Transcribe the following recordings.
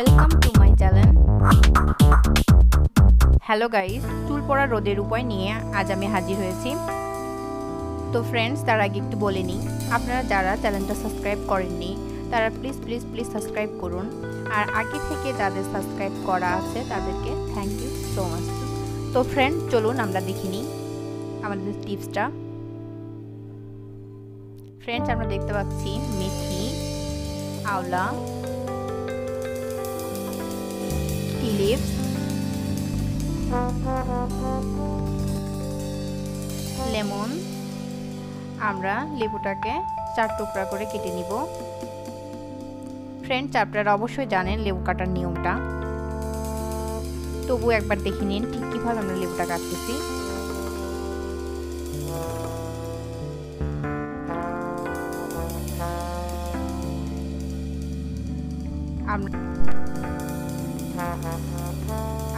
Welcome to my channel. Hello guys, চুল পড়া রোদের উপায় নিয়ে আজ আমি হাজির হয়েছি। তো ফ্রেন্ডস, তার আগে একটু বলে নিই, আপনারা যারা চ্যানেলটা সাবস্ক্রাইব করেননি তারা প্লিজ প্লিজ প্লিজ সাবস্ক্রাইব করুন। আর আগে থেকে যাদের সাবস্ক্রাইব করা আছে তাদেরকে থ্যাংক ইউ সো মাচ। তো ফ্রেন্ড, চলুন আমরা দেখে নিই আমাদের টিপসটা। ফ্রেন্ডস, আমরা দেখতে পাচ্ছি মেথি, আওলা, টি লিভস, লেমন। আমরা লেবুটাকে 4 টুকরা করে কেটে নিব। ফ্রেন্ডস, আপনারা অবশ্যই জানেন লেবু কাটার নিয়মটা, তবু একবার দেখে নিন ঠিক কিভাবে আমরা লেবুটা কাটতেছি।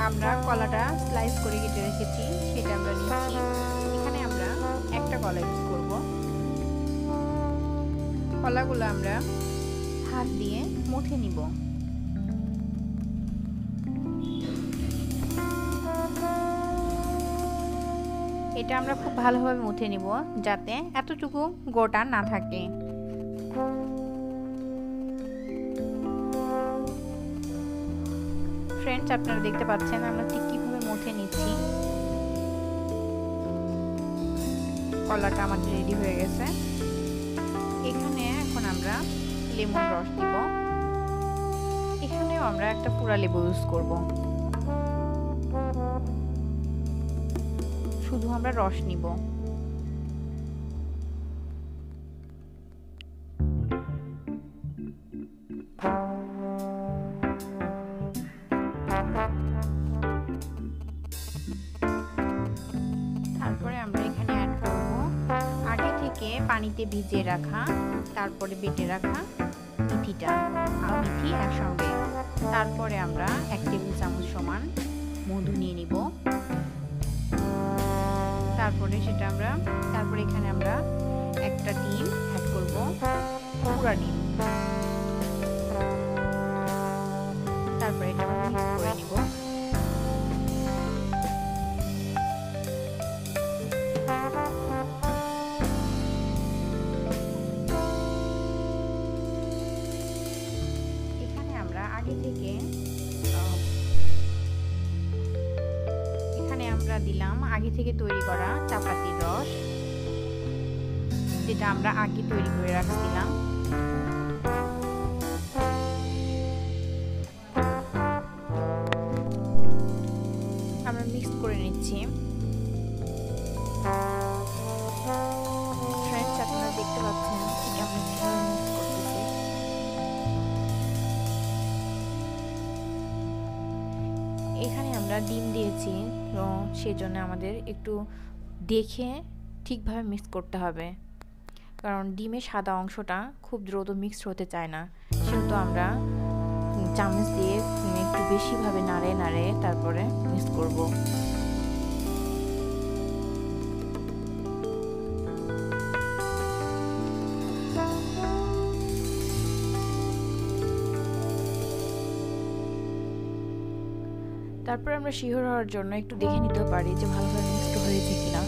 আমরা কলাটা স্লাইস করে কেটে রেখেছি, সেটা আমরা নিচ্ছি। এখানে আমরা একটা কলা ইউজ করব। কলাগুলো আমরা হাত দিয়ে মুথে নিব। এটা আমরা খুব ভালোভাবে মুথে নিব যাতে এতটুকু গোটা না থাকে। ফ্রেন্ডস, আপনারা দেখতে পাচ্ছেন আমরা ঠিক কিভাবে মুথে নিচ্ছি। কলাটা আমাদের রেডি হয়ে গেছে। এখানে এখন আমরা লেমন রস দিব। এখানেও আমরা একটা পুরা লেবু ইউজ করব, শুধু আমরা রস নিব। তারপরে আমরা এখানে অ্যাড করব আগে থেকে পানিতে ভিজিয়ে রাখা, তারপরে বেটে রাখা মেথিটা আর মেথি একসঙ্গে। তারপরে আমরা 1 টেবিল চামচ সমান মধু নিয়ে নিব। তারপরে এখানে আমরা একটা ডিম অ্যাড করব, পুরা ডিম। তারপরে এটা আমরা মিক্স করে নিব। এখানে আমরা দিলাম আগে থেকে তৈরি করা চাপাতির রস, যেটা আমরা আগে তৈরি করে রাখছিলাম। আমরা মিক্স করে নিচ্ছি। ফ্রেন্ডস, আপনারা দেখতে পাচ্ছেন আমরা কিভাবে মিক্স করতেছি। এখানে আমরা ডিম দিয়েছি, তো সেজন্য আমাদের একটু দেখে ঠিকভাবে মিক্স করতে হবে, কারণ ডিমের সাদা অংশটা খুব দ্রুত মিক্সড হতে চায় না। সেহেতু আমরা চামচ দিয়ে একটু বেশিভাবে নাড়ে নাড়ে তারপরে মিক্স করব। তারপর আমরা শিওর হওয়ার জন্য একটু দেখে নিতে পারি যে ভালোভাবে মিক্সড হয়েছে কিনা।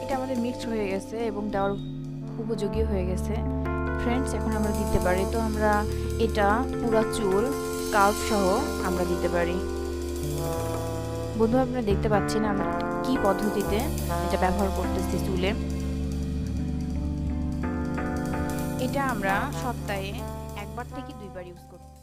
এটা আমাদের মিক্সড হয়ে গেছে এবং দেওয়ার উপযোগী হয়ে গেছে। ফ্রেন্ডস, এখন আমরা দিতে পারি। তো আমরা এটা পুরো চুল স্কাল্প সহ আমরা দিতে পারি। বন্ধু, আপনারা দেখতে পাচ্ছেন আমরা কি পদ্ধতিতে এটা ব্যবহার করতেছি চুলে। এটা আমরা সপ্তাহে 1 বার থেকে 2 বার ইউজ করতে